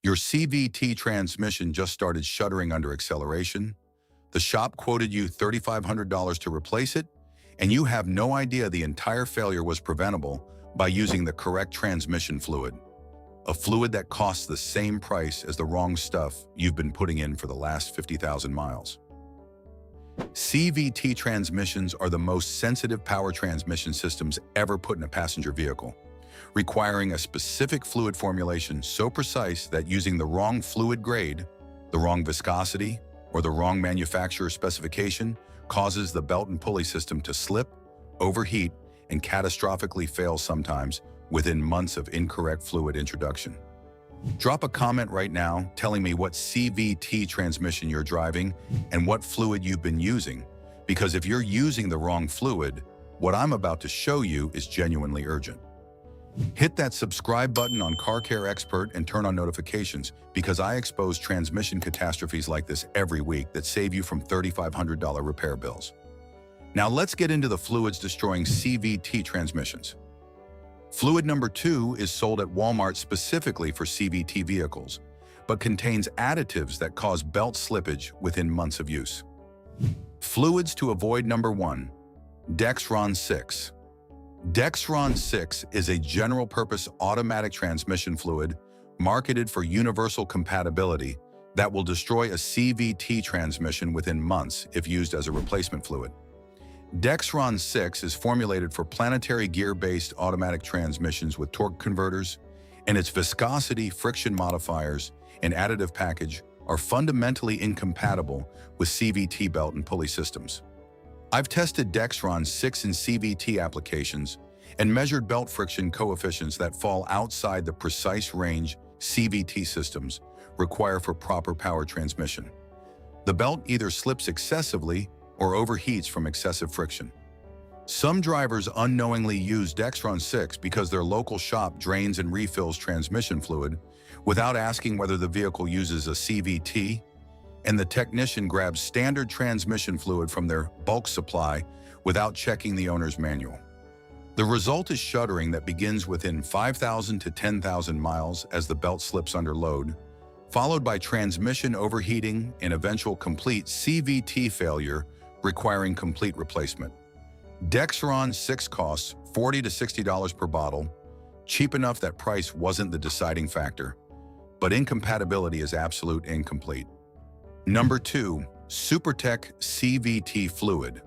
Your CVT transmission just started shuddering under acceleration. The shop quoted you $3,500 to replace it, and you have no idea the entire failure was preventable by using the correct transmission fluid. A fluid that costs the same price as the wrong stuff you've been putting in for the last 50,000 miles. CVT transmissions are the most sensitive power transmission systems ever put in a passenger vehicle, requiring a specific fluid formulation so precise that using the wrong fluid grade, the wrong viscosity, or the wrong manufacturer specification causes the belt and pulley system to slip, overheat, and catastrophically fail sometimes within months of incorrect fluid introduction. Drop a comment right now telling me what CVT transmission you're driving and what fluid you've been using, because if you're using the wrong fluid, what I'm about to show you is genuinely urgent. Hit that subscribe button on Car Care Expert and turn on notifications, because I expose transmission catastrophes like this every week that save you from $3,500 repair bills. Now let's get into the fluids destroying CVT transmissions. Fluid number 2 is sold at Walmart specifically for CVT vehicles, but contains additives that cause belt slippage within months of use. Fluids to avoid: number 1, Dexron 6. Dexron 6 is a general-purpose automatic transmission fluid marketed for universal compatibility that will destroy a CVT transmission within months if used as a replacement fluid. Dexron 6 is formulated for planetary gear-based automatic transmissions with torque converters, and its viscosity, friction modifiers, and additive package are fundamentally incompatible with CVT belt and pulley systems. I've tested Dexron 6 in CVT applications and measured belt friction coefficients that fall outside the precise range CVT systems require for proper power transmission. The belt either slips excessively or overheats from excessive friction. Some drivers unknowingly use Dexron 6 because their local shop drains and refills transmission fluid without asking whether the vehicle uses a CVT, and the technician grabs standard transmission fluid from their bulk supply without checking the owner's manual. The result is shuddering that begins within 5,000 to 10,000 miles as the belt slips under load, followed by transmission overheating and eventual complete CVT failure requiring complete replacement. Dexron 6 costs $40 to $60 per bottle, cheap enough that price wasn't the deciding factor, but incompatibility is absolute incomplete. Number 2, SuperTech CVT fluid.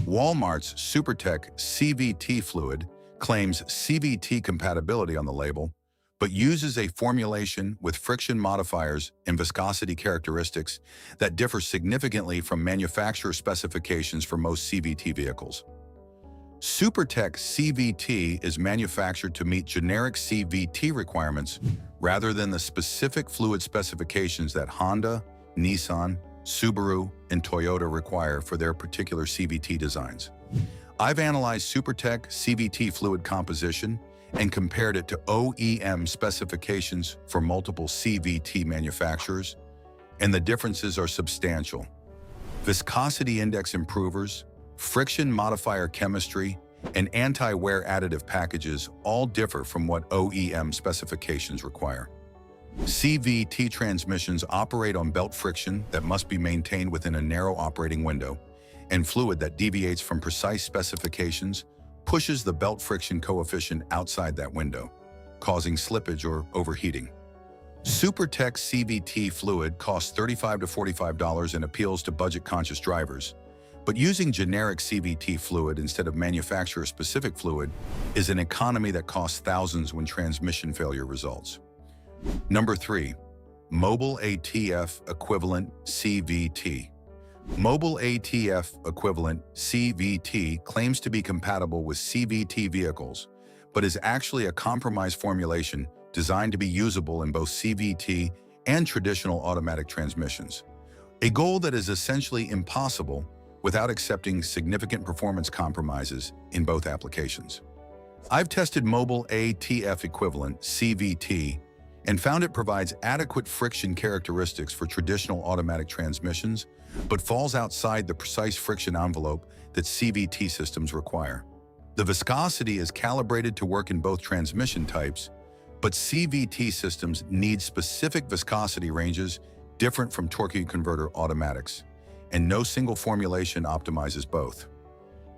Walmart's SuperTech CVT fluid claims CVT compatibility on the label, but uses a formulation with friction modifiers and viscosity characteristics that differ significantly from manufacturer specifications for most CVT vehicles. SuperTech CVT is manufactured to meet generic CVT requirements rather than the specific fluid specifications that Honda, Nissan, Subaru, and Toyota require for their particular CVT designs. I've analyzed SuperTech CVT fluid composition and compared it to OEM specifications for multiple CVT manufacturers, and the differences are substantial. Viscosity index improvers, friction modifier chemistry, and anti-wear additive packages all differ from what OEM specifications require. CVT transmissions operate on belt friction that must be maintained within a narrow operating window, and fluid that deviates from precise specifications pushes the belt friction coefficient outside that window, causing slippage or overheating. SuperTech CVT fluid costs $35 to $45 and appeals to budget-conscious drivers, but using generic CVT fluid instead of manufacturer-specific fluid is an economy that costs thousands when transmission failure results. Number 3, Mobile ATF Equivalent CVT. Mobile ATF Equivalent CVT claims to be compatible with CVT vehicles, but is actually a compromised formulation designed to be usable in both CVT and traditional automatic transmissions, a goal that is essentially impossible without accepting significant performance compromises in both applications. I've tested Mobile ATF Equivalent CVT and found it provides adequate friction characteristics for traditional automatic transmissions, but falls outside the precise friction envelope that CVT systems require. The viscosity is calibrated to work in both transmission types, But CVT systems need specific viscosity ranges different from torque converter automatics, and no single formulation optimizes both.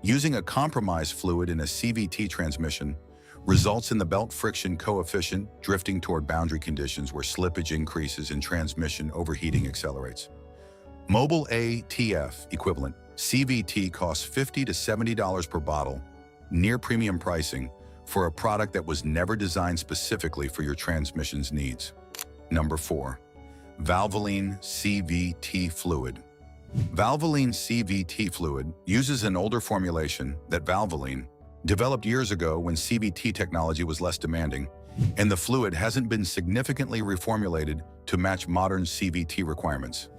Using a compromised fluid in a CVT transmission results in the belt friction coefficient drifting toward boundary conditions where slippage increases and transmission overheating accelerates. Mobile ATF equivalent CVT costs $50 to $70 per bottle, near premium pricing, for a product that was never designed specifically for your transmission's needs. Number 4. Valvoline CVT fluid. Valvoline CVT fluid uses an older formulation that Valvoline developed years ago when CVT technology was less demanding, and the fluid hasn't been significantly reformulated to match modern CVT requirements.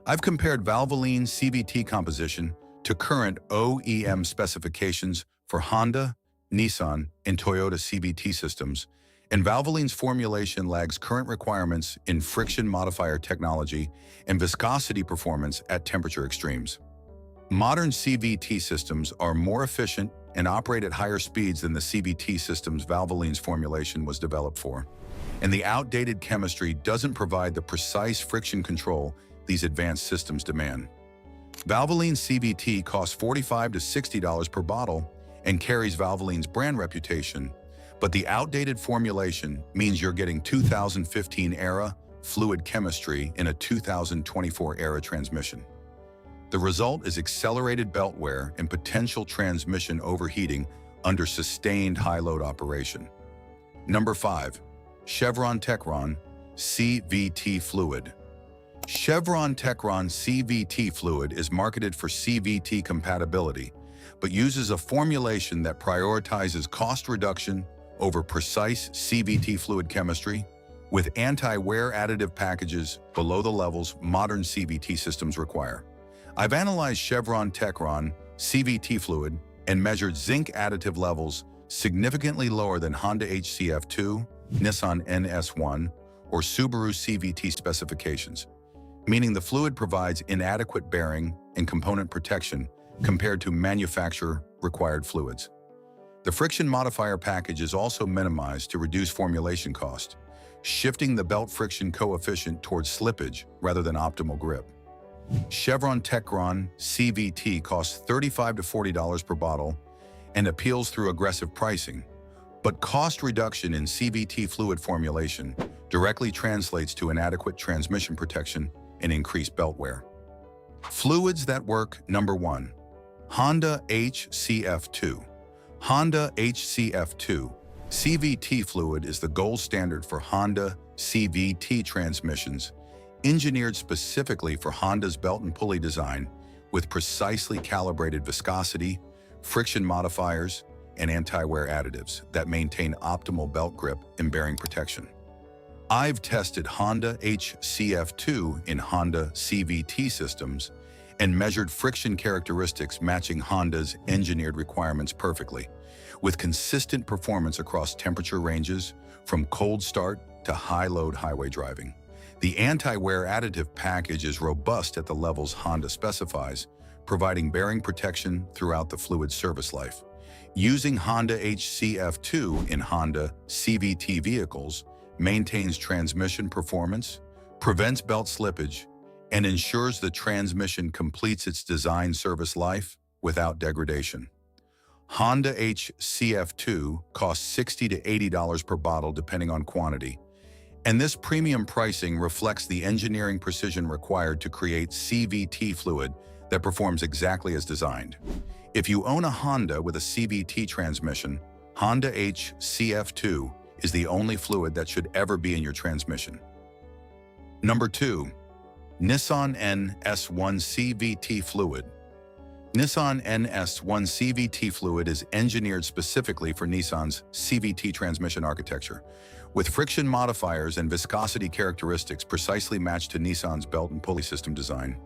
I've compared Valvoline CVT composition to current OEM specifications for Honda, Nissan, and Toyota CVT systems, and Valvoline's formulation lags current requirements in friction modifier technology and viscosity performance at temperature extremes. Modern CVT systems are more efficient and operate at higher speeds than the CVT systems Valvoline's formulation was developed for, and the outdated chemistry doesn't provide the precise friction control these advanced systems demand. Valvoline CVT costs $45 to $60 per bottle and carries Valvoline's brand reputation, but the outdated formulation means you're getting 2015-era fluid chemistry in a 2024-era transmission. The result is accelerated belt wear and potential transmission overheating under sustained high-load operation. Number 5. Chevron Techron CVT fluid. Chevron Techron CVT fluid is marketed for CVT compatibility, but uses a formulation that prioritizes cost reduction over precise CVT fluid chemistry, with anti-wear additive packages below the levels modern CVT systems require. I've analyzed Chevron Techron CVT fluid and measured zinc additive levels significantly lower than Honda HCF2, Nissan NS1, or Subaru CVT specifications, meaning the fluid provides inadequate bearing and component protection compared to manufacturer-required fluids. The friction modifier package is also minimized to reduce formulation cost, shifting the belt friction coefficient towards slippage rather than optimal grip. Chevron Techron CVT costs $35 to $40 per bottle and appeals through aggressive pricing, but cost reduction in CVT fluid formulation directly translates to inadequate transmission protection and increased belt wear. Fluids that work. Number 1. Honda HCF2. Honda HCF2 CVT fluid is the gold standard for Honda CVT transmissions, engineered specifically for Honda's belt and pulley design, with precisely calibrated viscosity, friction modifiers, and anti-wear additives that maintain optimal belt grip and bearing protection. I've tested Honda HCF2 in Honda CVT systems and measured friction characteristics matching Honda's engineered requirements perfectly, with consistent performance across temperature ranges from cold start to high-load highway driving. The anti-wear additive package is robust at the levels Honda specifies, providing bearing protection throughout the fluid service life. Using Honda HCF2 in Honda CVT vehicles maintains transmission performance, prevents belt slippage, and ensures the transmission completes its design service life without degradation. Honda HCF2 costs $60 to $80 per bottle depending on quantity, and this premium pricing reflects the engineering precision required to create CVT fluid that performs exactly as designed. If you own a Honda with a CVT transmission, Honda HCF2 is the only fluid that should ever be in your transmission. Number 2. Nissan NS1 CVT fluid. Nissan NS1 CVT fluid is engineered specifically for Nissan's CVT transmission architecture, with friction modifiers and viscosity characteristics precisely matched to Nissan's belt and pulley system design.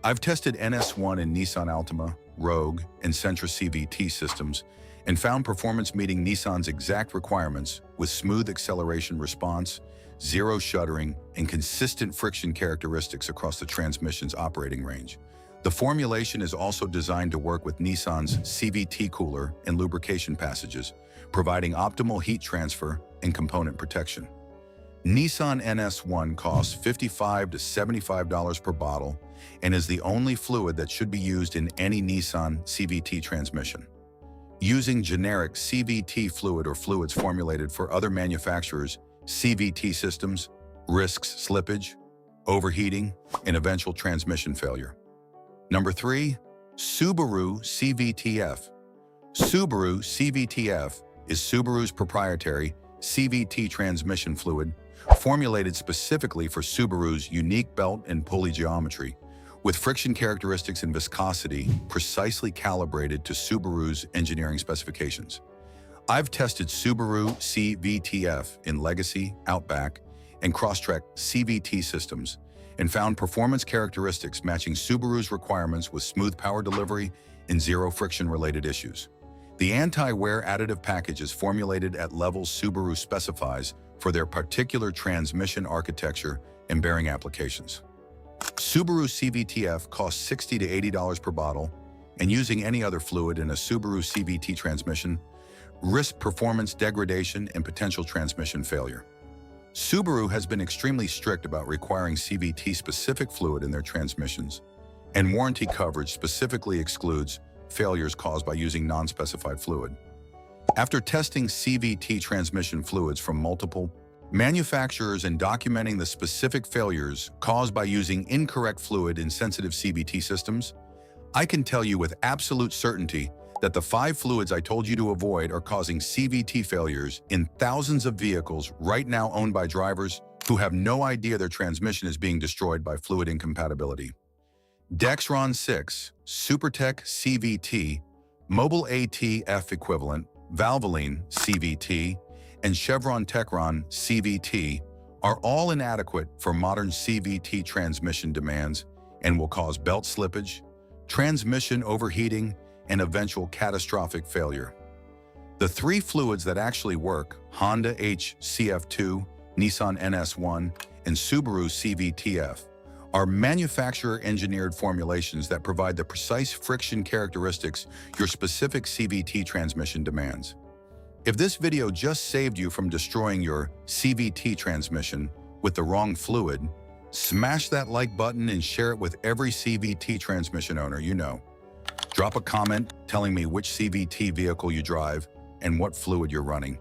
I've tested NS1 in Nissan Altima, Rogue, and Sentra CVT systems and found performance meeting Nissan's exact requirements with smooth acceleration response, zero shuddering, and consistent friction characteristics across the transmission's operating range. The formulation is also designed to work with Nissan's CVT cooler and lubrication passages, providing optimal heat transfer and component protection. Nissan NS1 costs $55 to $75 per bottle and is the only fluid that should be used in any Nissan CVT transmission. Using generic CVT fluid or fluids formulated for other manufacturers' CVT systems risks slippage, overheating, and eventual transmission failure. Number 3. Subaru CVTF. Subaru CVTF is Subaru's proprietary CVT transmission fluid formulated specifically for Subaru's unique belt and pulley geometry, with friction characteristics and viscosity precisely calibrated to Subaru's engineering specifications. I've tested Subaru CVTF in Legacy, Outback, and Crosstrek CVT systems and found performance characteristics matching Subaru's requirements with smooth power delivery and zero friction-related issues. The anti-wear additive package is formulated at levels Subaru specifies for their particular transmission architecture and bearing applications. Subaru CVTF costs $60 to $80 per bottle, and using any other fluid in a Subaru CVT transmission risks performance degradation and potential transmission failure. Subaru has been extremely strict about requiring CVT-specific fluid in their transmissions, and warranty coverage specifically excludes failures caused by using non-specified fluid. After testing CVT transmission fluids from multiple manufacturers and documenting the specific failures caused by using incorrect fluid in sensitive CVT systems, I can tell you with absolute certainty that the 5 fluids I told you to avoid are causing CVT failures in thousands of vehicles right now owned by drivers who have no idea their transmission is being destroyed by fluid incompatibility. Dexron 6, Supertech CVT, Mobile ATF equivalent, Valvoline CVT, and Chevron Techron CVT are all inadequate for modern CVT transmission demands and will cause belt slippage, transmission overheating, and eventual catastrophic failure. The 3 fluids that actually work, Honda HCF2, Nissan NS1, and Subaru CVTF, are manufacturer-engineered formulations that provide the precise friction characteristics your specific CVT transmission demands. If this video just saved you from destroying your CVT transmission with the wrong fluid, smash that like button and share it with every CVT transmission owner you know. Drop a comment telling me which CVT vehicle you drive and what fluid you're running.